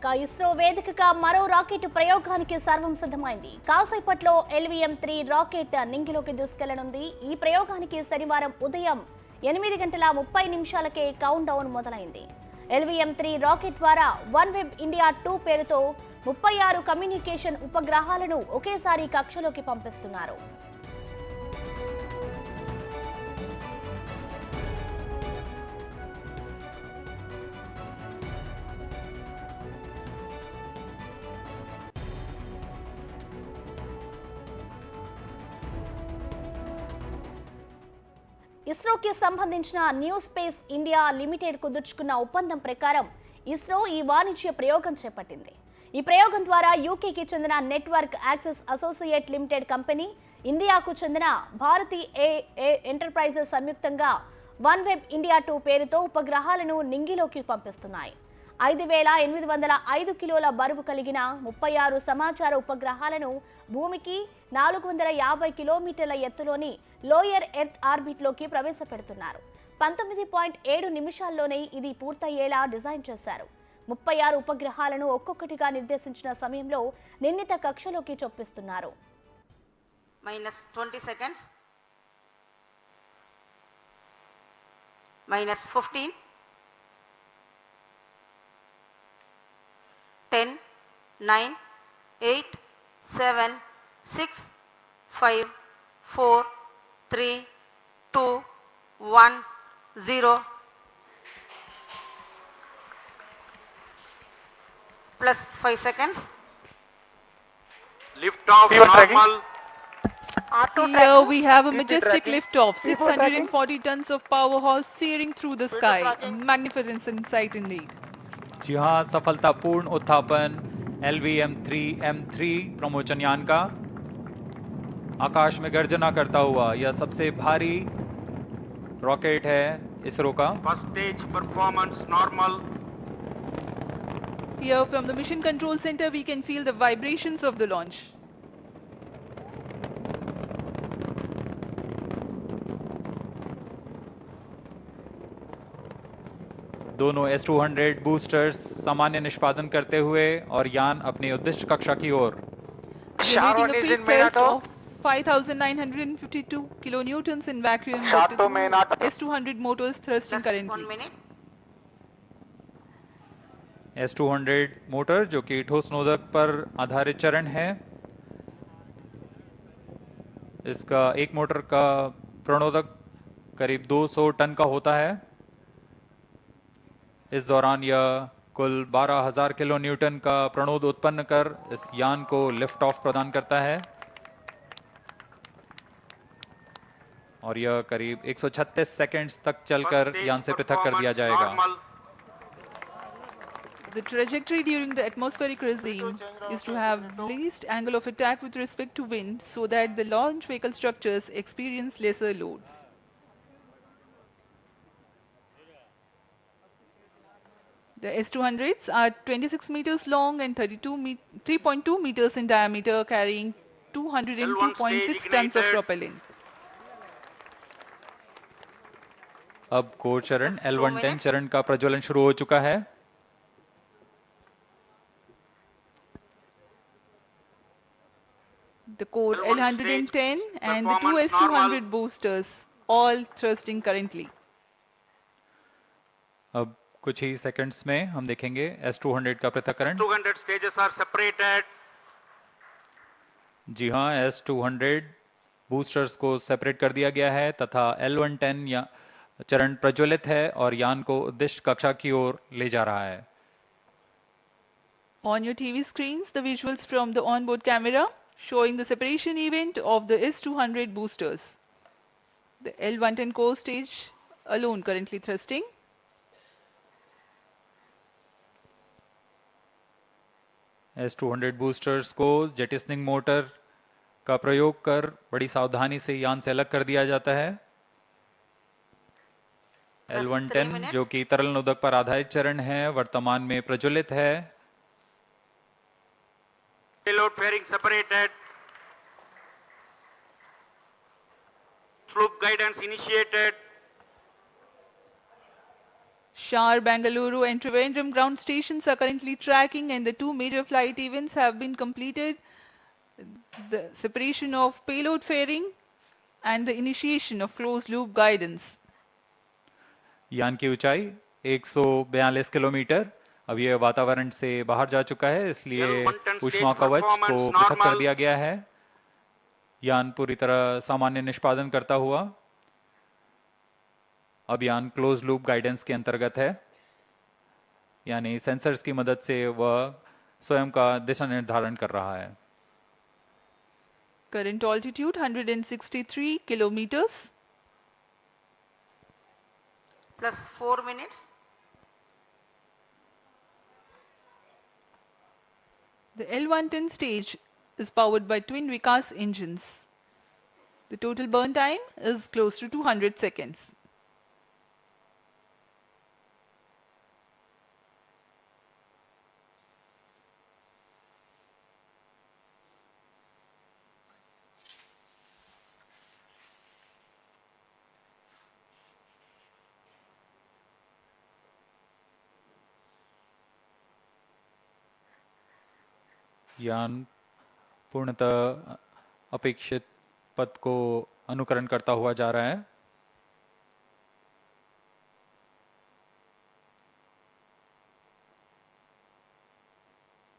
ఇక ఇస్రో వేదికగా మరో రాకెట్ ప్రయోగానికి సర్వం సిద్ధమైంది. కాసేపట్లో LVM3 రాకెట్ నింగిలోకి దూసుకెళ్లనుంది. ఈ ప్రయోగానికి శనివారం ఉదయం 8:30 కౌంట్ డౌన్ మొదలైంది. LVM3 రాకెట్ ద్వారా OneWeb India-2 పేరుతో 36 కమ్యూనికేషన్ ఉపగ్రహాలను ఒకేసారి కక్షలోకి పంపిస్తున్నారు. ఇస్రోకి సంబంధించిన న్యూ స్పేస్ ఇండియా లిమిటెడ్ కుదుర్చుకున్న ఒప్పందం ప్రకారం ఇస్రో ఈ వాణిజ్య ప్రయోగం చేపట్టింది. ఈ ప్రయోగం ద్వారా యూకేకి చెందిన network access associate limited company, ఇండియాకు చెందిన భారతీ ఎంటర్ప్రైజెస్ సంయుక్తంగా OneWeb India-2 పేరుతో ఉపగ్రహాలను నింగిలోకి పంపిస్తున్నాయి. 5,805 కిలోల బరువు కలిగిన 36 సమాచార ఉపగ్రహాలను భూమికి 450 కిలోమీటర్ల ఎత్తులోని లోయర్ ఎర్త్ ఆర్బిట్లోకి ప్రవేశపెడుతున్నారు. 19.7 నిమిషాల్లోనే ఇది పూర్తయ్యేలా డిజైన్ చేశారు. 36 ఉపగ్రహాలను ఒక్కొక్కటిగా నిర్దేశించిన సమయంలో నిర్ణీత కక్షలోకి చొప్పిస్తున్నారు. -20 seconds, -15, 10, 9, 8, 7, 6, 5, 4, 3, 2, 1, 0. Plus 5 seconds. Lift off normal. Here we have a majestic lift-off, 640 tons of powerhouse searing through the sky. Magnificent sight indeed. जी हाँ, सफलतापूर्ण उत्थापन LVM3-M3 प्रमोचन यान का आकाश में गर्जना करता हुआ यह सबसे भारी रॉकेट है इसरो का. First stage performance normal. Here from the mission control center we can feel the vibrations of the launch. दोनों S200 बूस्टर्स सामान्य निष्पादन करते हुए और यान अपनी उद्दिष्ट कक्षा की ओर. Generating a peak thrust of 5,952 kilonewtons in vacuum with S200 motors thrusting currently. 1 minute. S200 motor जो कि ठोस नोदक पर आधारित चरण है. इसका एक मोटर का प्रणोदक करीब 200 टन का होता है. इस दौरान यह कुल 12,000 किलो न्यूटन का प्रणोद उत्पन्न कर इस यान को लिफ्ट ऑफ प्रदान करता है और यह करीब 136 सेकंड्स तक चलकर यान से पृथक कर दिया जाएगा. The trajectory during the atmospheric regime is to have least angle of attack with respect to wind so that the launch vehicle structures experience lesser loads. The S200s are 26 meters long and 3.2 meters in diameter, carrying 202.6 tons of propellant. अब core चरण L110 चरण का प्रज्वलन शुरू हो चुका है. The core L110 and the two S200 boosters all thrusting currently. अब कुछ ही सेकंड्स में हम देखेंगे S200 का पृथक्करण. 200 stages are separated. जी हाँ, S200 बूस्टर्स को सेपरेट कर दिया गया है तथा L110 या चरण प्रज्वलित है और यान को उद्दिष्ट कक्षा की ओर ले जा रहा है. On your TV screens, the visuals from the onboard camera showing the separation event of the S200 boosters. The L110 core stage alone currently thrusting. S200 boosters को जेटिसनिंग मोटर का प्रयोग कर बड़ी सावधानी से यान से अलग कर दिया जाता है. L110 जो कि तरल नोदक पर आधारित चरण है वर्तमान में प्रज्वलित है. Payload fairing separated. Slope guidance initiated. SHAR Bangalore and Trivandrum ground stations are currently tracking, and the two major flight events have been completed. The separation of payload fairing and the initiation of closed loop guidance. यान की ऊंचाई 142 kilometre. अब ये वातावरण से बाहर जा चुका है, इसलिए L110 ऊष्मा stage कवच को performance पृथक कर normal. दिया गया है। यान पूरी तरह सामान्य निष्पादन करता हुआ अब यान क्लोज लूप गाइडेंस के अंतर्गत है, यानी सेंसर्स की मदद से वह स्वयं का दिशा निर्धारण कर रहा है। Current altitude 163 kilometers. plus 4 minutes. The L110 stage is powered by twin Vikas engines. The total burn time is close to 200 seconds. यान पूर्णतः अपेक्षित पथ को अनुकरण करता हुआ जा रहा है।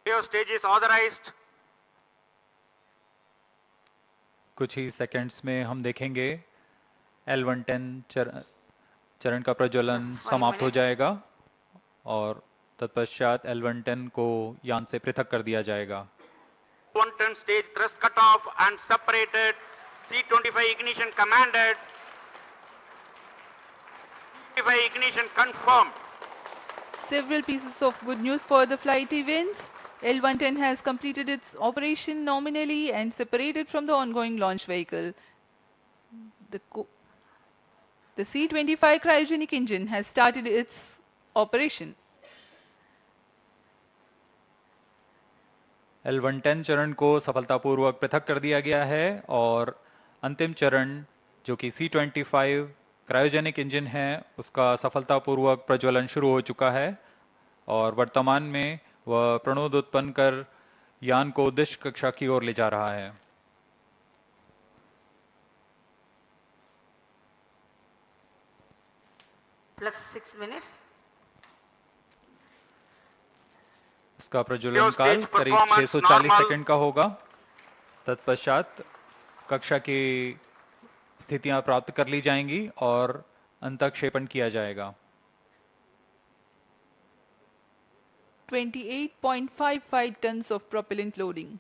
Your stage is authorized. कुछ ही सेकंड्स में हम देखेंगे L110 चरण का प्रज्वलन Just 5 समाप्त हो minutes. जाएगा और तत्पश्चात L110 को यान से पृथक कर दिया जाएगा। 110 stage thrust cut off and separated. C25 ignition commanded. 25 ignition confirmed. Several pieces of good news for the flight events. L110 has completed its operation nominally and separated from the ongoing launch vehicle. The C25 cryogenic engine has started its operation. L110 चरण को सफलतापूर्वक पृथक कर दिया गया है और अंतिम चरण जो कि C25 क्रायोजेनिक इंजन है उसका सफलतापूर्वक प्रज्वलन शुरू हो चुका है और वर्तमान में वह प्रणोद उत्पन्न कर यान को उद्देश्य कक्षा की ओर ले जा रहा है। plus 6 minutes. इसका प्रज्वलन Your काल stage करीब performance 640 normal. सेकंड का होगा। तत्पश्चात कक्षा की स्थितियां प्राप्त कर ली जाएंगी और अंतःक्षेपण किया जाएगा। 28.55 tons of propellant loading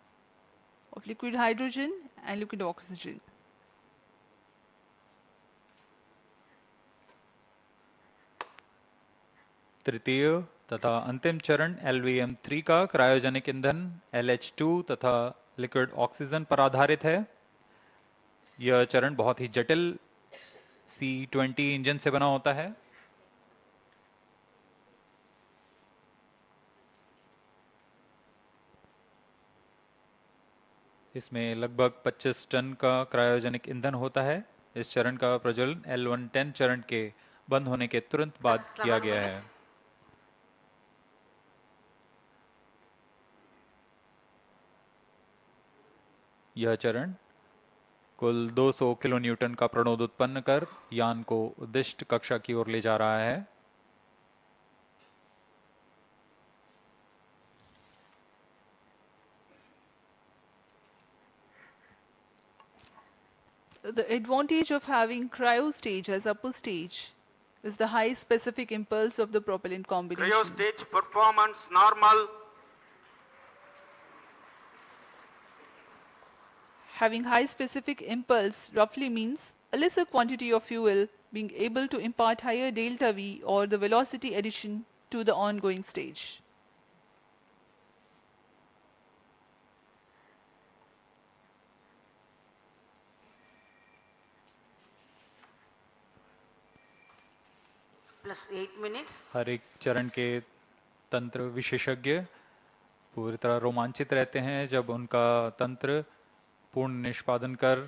of liquid hydrogen and liquid oxygen. तृतीय तथा अंतिम चरण LVM3 का क्रायोजेनिक ईंधन LH2 तथा लिक्विड ऑक्सीजन पर आधारित है। यह चरण बहुत ही जटिल C20 इंजन से बना होता है। इसमें लगभग 25 टन का क्रायोजेनिक ईंधन होता है। इस चरण का प्रज्वलन L110 चरण के बंद होने के तुरंत बाद Just किया 7 गया minutes. है। यह चरण कुल 200 किलो न्यूटन का प्रणोद उत्पन्न कर यान को उद्दिष्ट कक्षा की ओर ले जा रहा है। The advantage of having cryo stage as upper stage is the high specific impulse of the propellant combination. Cryo stage performance normal. Having high specific impulse roughly means a lesser quantity of fuel being able to impart higher delta V or the velocity addition to the ongoing stage. Plus 8 minutes. हर एक चरण के तंत्र विशेषज्ञ पूरी तरह रोमांचित रहते हैं जब उनका तंत्र पूर्ण निष्पादन कर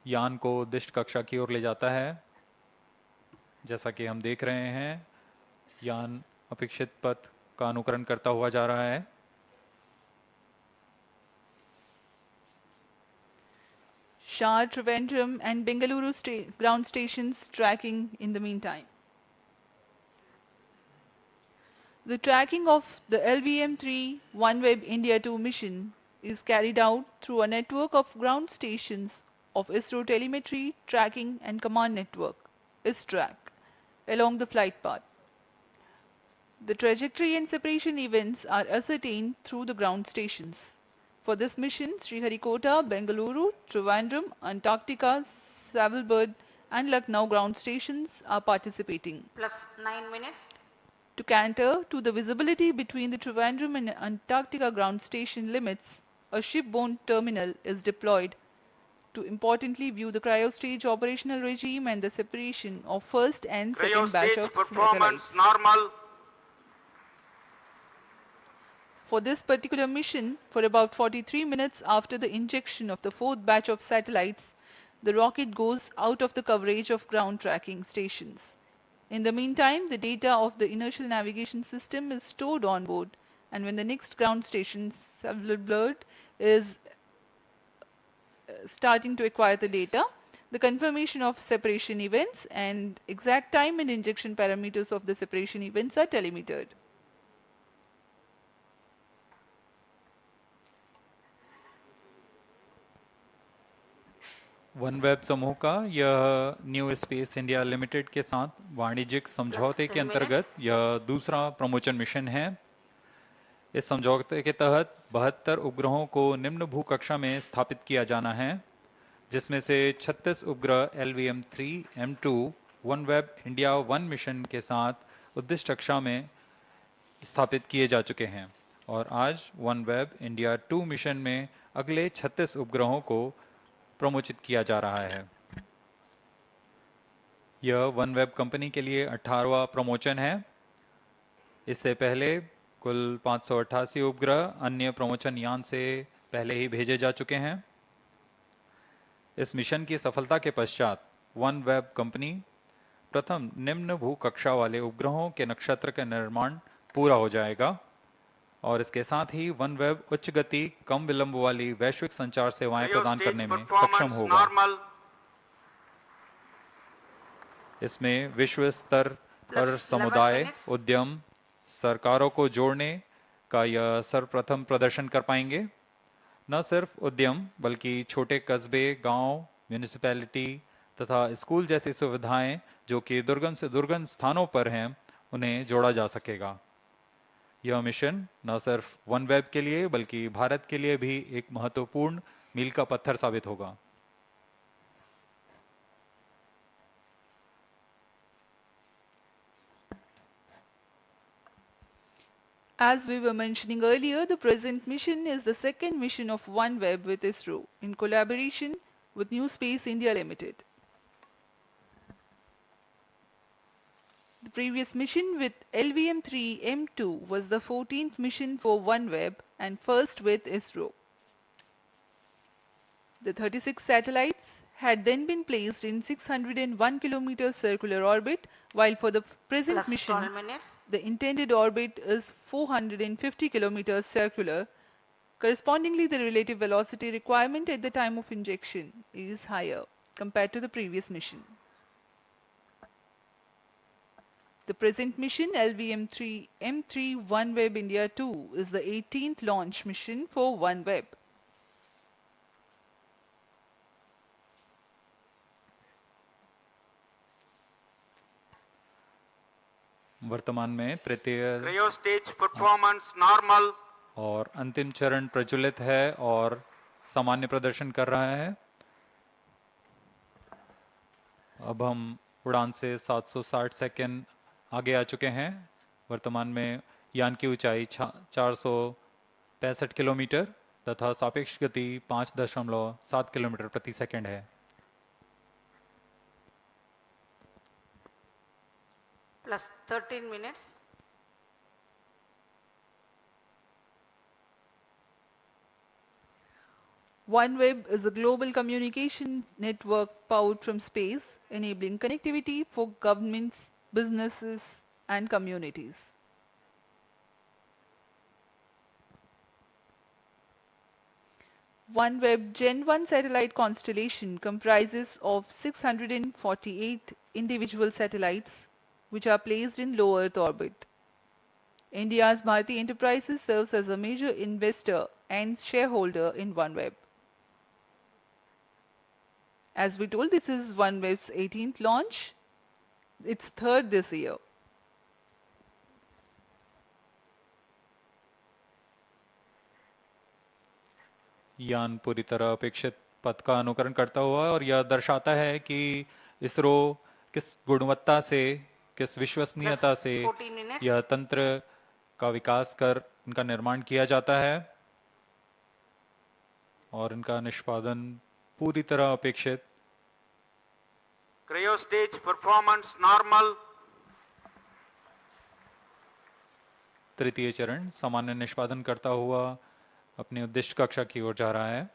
यान को उद्दिष्ट कक्षा की ओर ले जाता है। जैसा कि हम देख रहे हैं यान अपेक्षित पथ का अनुकरण करता हुआ जा रहा है। SHAR Trivandrum and Bengaluru ground stations tracking in the meantime. The tracking of the LVM3 OneWeb India-2 mission is carried out through a network of ground stations of ISRO Telemetry Tracking and Command Network, ISTRAC, along the flight path. The trajectory and separation events are ascertained through the ground stations. For this mission, Sriharikota, Bengaluru, Trivandrum, Antarctica, Savalbird and Lucknow ground stations are participating. Plus 9 minutes. To cater to the visibility between the Trivandrum and Antarctica ground station limits, a shipborne terminal is deployed to importantly view the cryostage operational regime and the separation of first and second batch Cryostage of performance satellites. normal. For this particular mission, for about 43 minutes after the injection of the fourth batch of satellites, the rocket goes out of the coverage of ground tracking stations. In the meantime, the data of the inertial navigation system is stored on board, and when the next ground station, Savalbird, is starting to acquire the data, the confirmation of separation events and exact time and injection parameters of the separation events are telemetered. OneWeb समूह का यह new space India limited के साथ वाणिज्यिक समझौते के अंतर्गत यह दूसरा प्रमोचन मिशन है। इस समझौते के तहत 72 उपग्रहों को निम्न भूकक्षा में स्थापित किया जाना है, जिसमें से 36 उपग्रह LVM3-M2 OneWeb India-1 मिशन के साथ उद्दिष्ट कक्षा में स्थापित किए जा चुके हैं और आज OneWeb India-2 मिशन में अगले 36 उपग्रहों को प्रमोचित किया जा रहा है। यह OneWeb कंपनी के लिए 18वां प्रमोचन है। इससे पहले कुल 588 उपग्रह अन्य प्रमोचन यान से पहले ही भेजे जा चुके हैं। इस मिशन की सफलता के पश्चात OneWeb कंपनी प्रथम निम्न भूकक्षा वाले उपग्रहों के नक्षत्र का निर्माण पूरा हो जाएगा और इसके साथ ही OneWeb उच्च गति कम विलंब वाली वैश्विक संचार सेवाएं प्रदान करने में सक्षम होगा। इसमें विश्व स्तर पर समुदाय, उद्यम, सरकारों को जोड़ने का यह सर्वप्रथम प्रदर्शन कर पाएंगे। न सिर्फ उद्यम बल्कि छोटे कस्बे, गांव, म्यूनिसिपैलिटी तथा स्कूल जैसी सुविधाएं जो कि दुर्गम से दुर्गम स्थानों पर हैं, उन्हें जोड़ा जा सकेगा। यह मिशन न सिर्फ OneWeb के लिए बल्कि भारत के लिए भी एक महत्वपूर्ण मील का पत्थर साबित होगा। As we were mentioning earlier, the present mission is the second mission of OneWeb with ISRO in collaboration with New Space India Limited. The previous mission with LVM3-M2 was the 14th mission for OneWeb and first with ISRO. The 36 satellites had then been placed in 601 km circular orbit, while for the present Plus mission, 12 minutes. the intended orbit is 450 km circular. Correspondingly, the relative velocity requirement at the time of injection is higher compared to the previous mission. The present mission, LVM3-M3 OneWeb India-2, is the 18th launch mission for OneWeb. वर्तमान में तृतीय क्रायोस्टेज performance normal और अंतिम चरण प्रज्वलित है और सामान्य प्रदर्शन कर रहा है। अब हम उड़ान से 760 सेकंड आगे आ चुके हैं। वर्तमान में यान की ऊंचाई 465 किलोमीटर तथा सापेक्ष गति 5.7 किलोमीटर प्रति सेकंड है। Plus 13 minutes. OneWeb is a global communication network powered from space, enabling connectivity for governments, businesses, and communities. OneWeb Gen 1 satellite constellation comprises of 648 individual satellites which are placed in low Earth orbit. India's Bharti Enterprises serves as a major investor and shareholder in OneWeb. As we told, this is OneWeb's 18th launch, its third this year. यान पूरी तरह अपेक्षित पथ का अनुकरण करता हुआ और यह दर्शाता है कि इसरो किस गुणवत्ता से, किस विश्वसनीयता से 14 minutes. यह तंत्र का विकास कर इनका निर्माण किया जाता है और इनका निष्पादन पूरी तरह अपेक्षित। Cryo stage performance normal. तृतीय चरण सामान्य निष्पादन करता हुआ अपनी उद्दिष्ट कक्षा की ओर जा रहा है।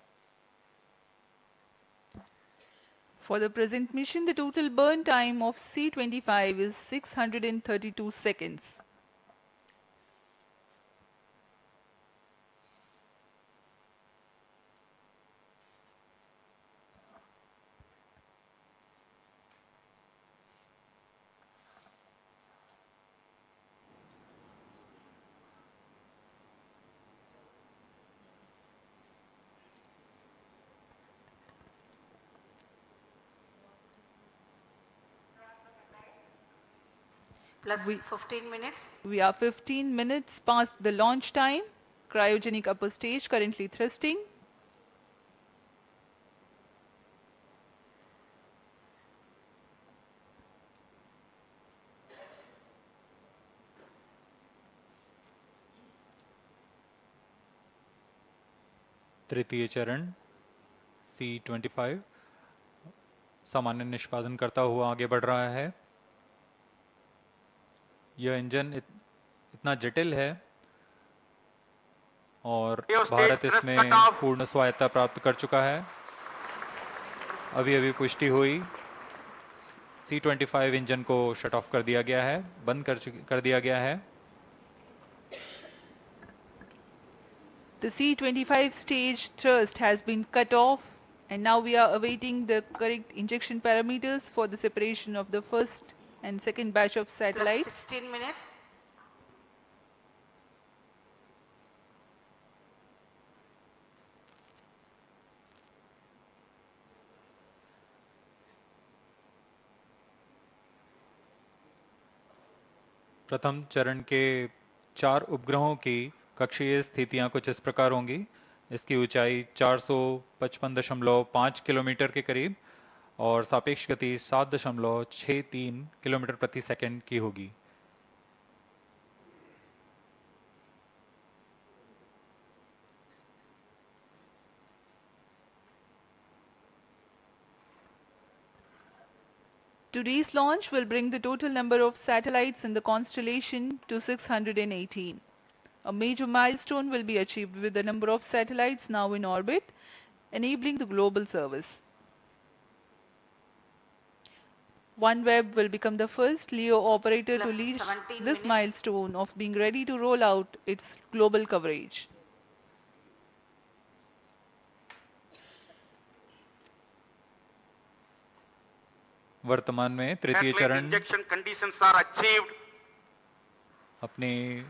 For the present mission, the total burn time of C-25 is 632 seconds. Plus 15 minutes. We are 15 minutes past the launch time. Cryogenic upper stage currently thrusting. तृतीय चरण C-25 सामान्य निष्पादन करता हुआ आगे बढ़ रहा है। यह इंजन इतना जटिल है और भारत इसमें पूर्ण स्वायत्ता प्राप्त कर चुका है। अभी अभी पुष्टि हुई, C-25 इंजन को शट ऑफ कर दिया गया है, बंद कर दिया गया है। The C-25 stage thrust has been cut off and now we are awaiting the correct injection parameters for the separation of the first and second batch of satellites. Plus 16 minutes. प्रथम चरण के 4 उपग्रहों की कक्षीय स्थितियां कुछ इस प्रकार होंगी। इसकी ऊंचाई 455.5 किलोमीटर के करीब और सापेक्ष गति 7.63 किलोमीटर प्रति सेकंड की होगी। Today's launch will bring the total number of satellites in the constellation to 618. A major milestone will be achieved with the number of satellites now in orbit, enabling the global service. OneWeb will become the first LEO operator to Plus reach 17 this minutes. milestone of being ready to roll out its global coverage. वर्तमान में तृतीय Satellite चरण injection conditions are achieved. अपनी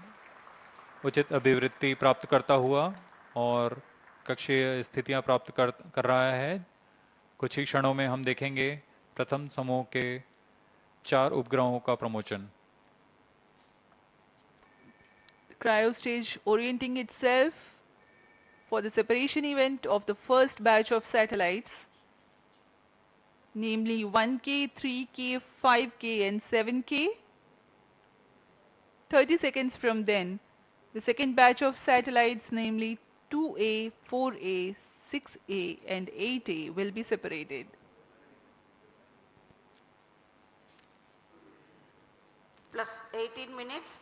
उचित अभिवृद्धि प्राप्त करता हुआ और कक्षीय स्थितियां प्राप्त कर रहा है। कुछ ही क्षणों में हम देखेंगे प्रथम समूह के 4 उपग्रहों का प्रमोचन। Cryo stage orienting itself for the separation event of the first batch of satellites, namely 1K, 3K, 5K and 7K. 30 seconds from then, the second batch of satellites, namely 2A, 4A, 6A and 8A will be separated. Plus 18 minutes.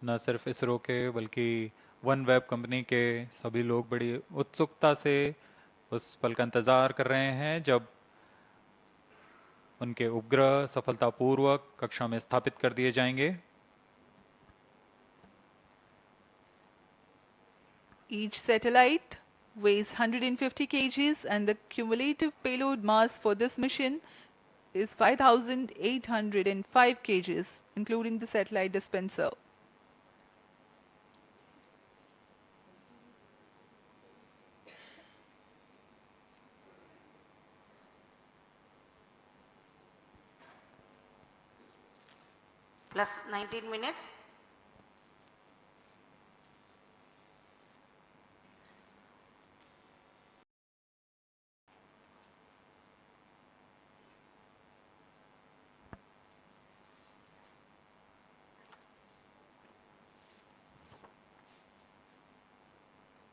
न सिर्फ इसरो के बल्कि OneWeb company के सभी लोग बड़ी उत्सुकता से उस पल का इंतजार कर रहे हैं जब उनके उपग्रह सफलतापूर्वक कक्षा में स्थापित कर दिए जाएंगे। Each satellite weighs 150 kgs and the cumulative payload mass for this mission is 5,805 kgs, including the satellite dispenser. plus 19 minutes.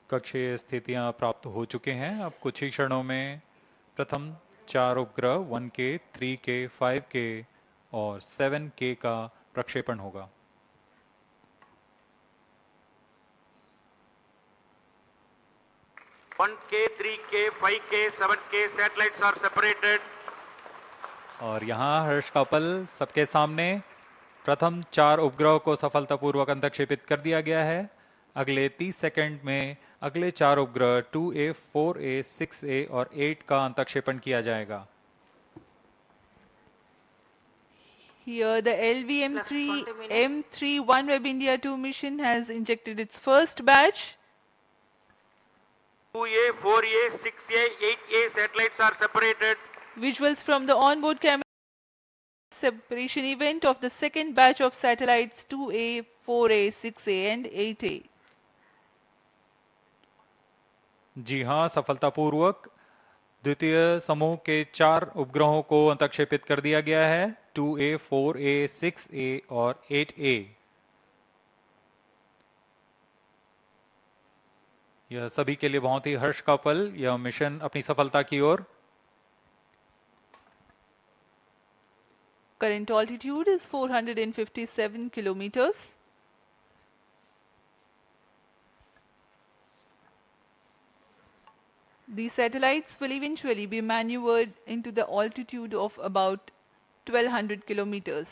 कक्षीय स्थितियां प्राप्त हो चुके हैं। अब कुछ ही क्षणों में प्रथम 4 उपग्रह 1K, 3K, 5K और 7K का प्रक्षेपण होगा। One K, 3K, 5K, 7K satellites are separated. और यहाँ हर्ष का पल सबके सामने प्रथम 4 उपग्रहों को सफलतापूर्वक अंतक्षेपित कर दिया गया है। अगले 30 सेकंड में अगले 4 उपग्रह 2A, 4A, 6A और 8 का अंतक्षेपण किया जाएगा। Here the LVM3-M3 OneWeb India-2 mission has injected its first batch. 2A, 4A, 6A, 8A satellites are separated. Visuals from the onboard camera separation event of the second batch of satellites 2A, 4A, 6A and 8A. जी हाँ, सफलतापूर्वक द्वितीय समूह के 4 उपग्रहों को अंतक्षेपित कर दिया गया है। 2A, 4A, 6A और 8A। यह सभी के लिए बहुत ही हर्ष का पल। यह मिशन अपनी सफलता की ओर। Current altitude is 457 kilometers. These satellites will eventually be maneuvered into the altitude of about 1200 kilometers.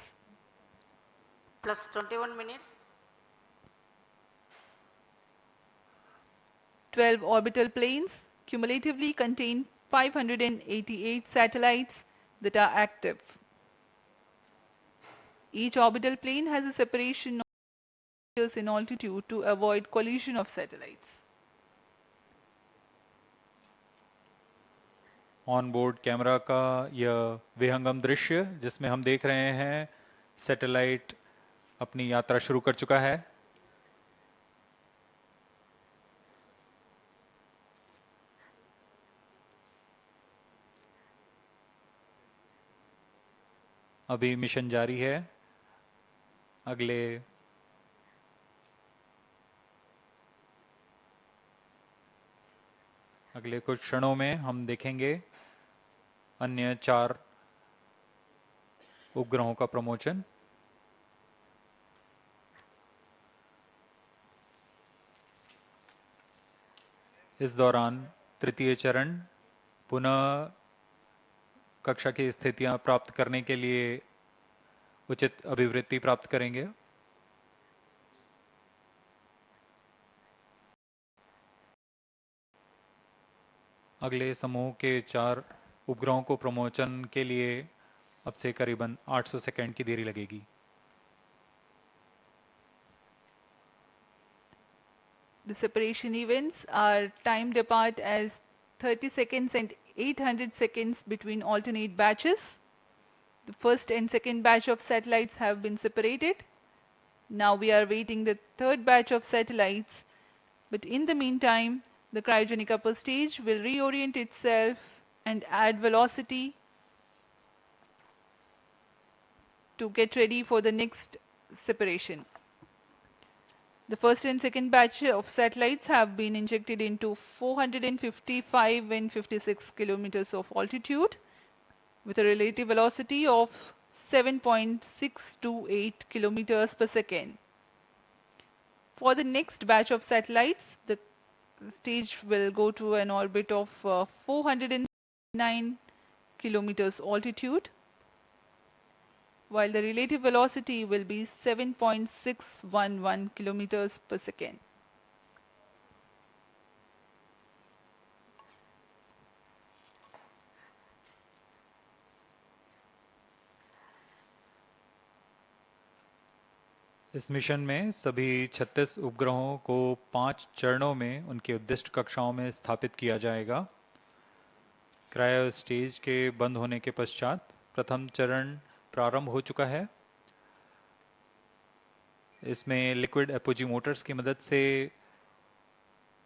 Plus 21 minutes. 12 orbital planes cumulatively contain 588 satellites that are active. Each orbital plane has a separation of meters in altitude to avoid collision of satellites. On board camera का यह विहंगम दृश्य जिसमें हम देख रहे हैं satellite अपनी यात्रा शुरू कर चुका है। अभी मिशन जारी है। अगले कुछ क्षणों में हम देखेंगे अन्य 4 उपग्रहों का प्रमोशन। इस दौरान तृतीय चरण पुनः कक्षा की स्थितियां प्राप्त करने के लिए उचित अभिवृत्ति प्राप्त करेंगे। अगले समूह के 4 उपग्रहों को प्रमोशन के लिए अब से करीबन 800 सेकंड की देरी लगेगी। The separation events are timed apart as 30 seconds and 800 seconds between alternate batches. The first and second batch of satellites have been separated. Now we are waiting the third batch of satellites. But in the meantime, the cryogenic upper stage will reorient itself and add velocity to get ready for the next separation. The first and second batch of satellites have been injected into 455 and 56 kilometers of altitude with a relative velocity of 7.628 kilometers per second. For the next batch of satellites, the stage will go to an orbit of 409 kilometers altitude, while the relative velocity will be 7.611 kilometers per second. इस mission में सभी 36 उपग्रहों को 5 चरणों में उनके उद्दिष्ट कक्षाओं में स्थापित किया जाएगा। क्रायो स्टेज के बंद होने के पश्चात प्रथम चरण प्रारंभ हो चुका है। इसमें लिक्विड एपोजी मोटर्स की मदद से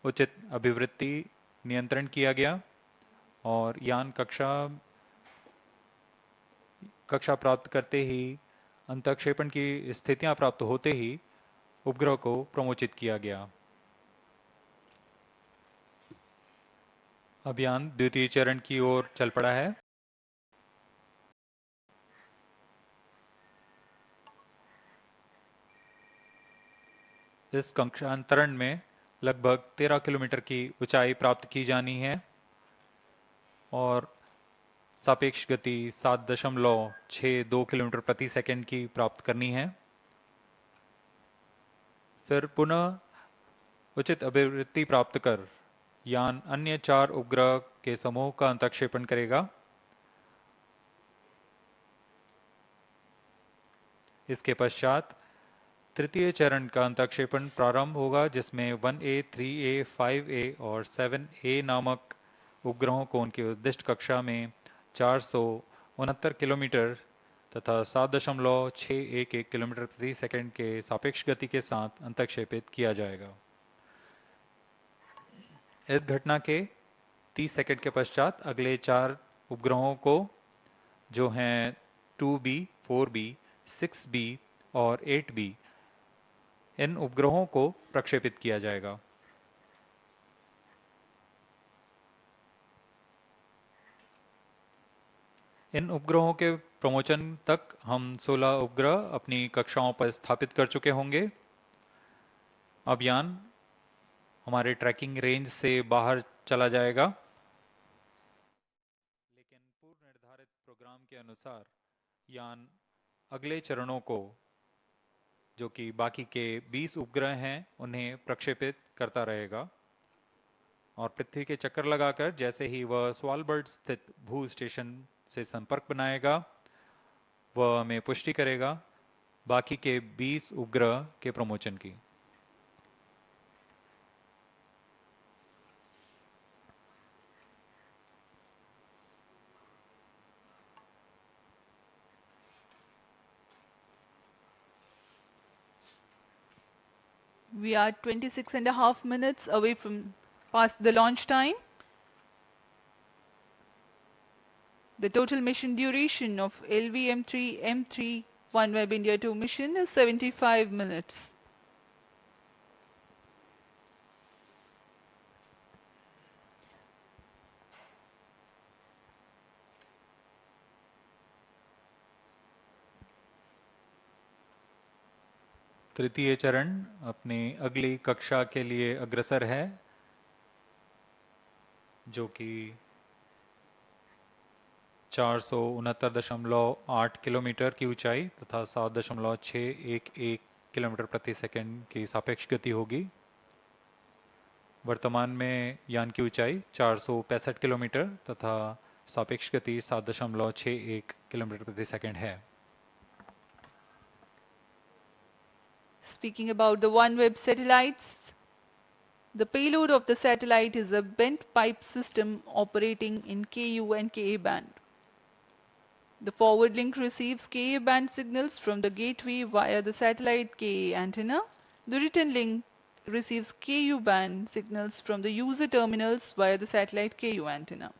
उचित अभिवृत्ति नियंत्रण किया गया और यान कक्षा प्राप्त करते ही अंतःक्षेपण की स्थितियां प्राप्त होते ही उपग्रह को प्रमोचित किया गया। अभियान द्वितीय चरण की ओर चल पड़ा है। इस कक्षांतरण में लगभग 13 किलोमीटर की ऊंचाई प्राप्त की जानी है और सापेक्ष गति 7.62 किलोमीटर प्रति सेकंड की प्राप्त करनी है। फिर पुनः उचित अभिवृत्ति प्राप्त कर यान अन्य 4 उपग्रह के समूह का अंतःक्षेपण करेगा। इसके पश्चात तृतीय चरण का अंतःक्षेपण प्रारंभ होगा, जिसमें 1A, 3A, 5A और 7A नामक उपग्रहों को उनके उद्दिष्ट कक्षा में 469 किलोमीटर तथा 7.611 किलोमीटर प्रति सेकंड के सापेक्ष गति के साथ अंतःक्षेपित किया जाएगा। इस घटना के 30 सेकंड के पश्चात अगले 4 उपग्रहों को, जो हैं 2B, 4B, 6B और 8B, इन उपग्रहों को प्रक्षेपित किया जाएगा। इन उपग्रहों के प्रमोचन तक हम 16 उपग्रह अपनी कक्षाओं पर स्थापित कर चुके होंगे। अब यान हमारे ट्रैकिंग रेंज से बाहर चला जाएगा, लेकिन पूर्व निर्धारित प्रोग्राम के अनुसार यान अगले चरणों को, जो कि बाकी के 20 उपग्रह हैं, उन्हें प्रक्षेपित करता रहेगा और पृथ्वी के चक्कर लगाकर जैसे ही वह स्वालबर्ड स्थित भू स्टेशन से संपर्क बनाएगा, वह हमें पुष्टि करेगा बाकी के 20 उपग्रह के प्रमोचन की। We are 26.5 minutes away from past the launch time. The total mission duration of LVM3-M3 OneWeb India-2 mission is 75 minutes. तृतीय चरण अपनी अगली कक्षा के लिए अग्रसर है, जो कि 469.8 किलोमीटर की ऊंचाई तथा 7.611 किलोमीटर प्रति सेकंड की सापेक्ष गति होगी। वर्तमान में यान की ऊंचाई 465 किलोमीटर तथा सापेक्ष गति 7.61 किलोमीटर प्रति सेकंड है। Speaking about the OneWeb satellites, the payload of the satellite is a bent pipe system operating in Ku and Ka band. The forward link receives Ka band signals from the gateway via the satellite Ka antenna. The return link receives Ku band signals from the user terminals via the satellite Ku antenna.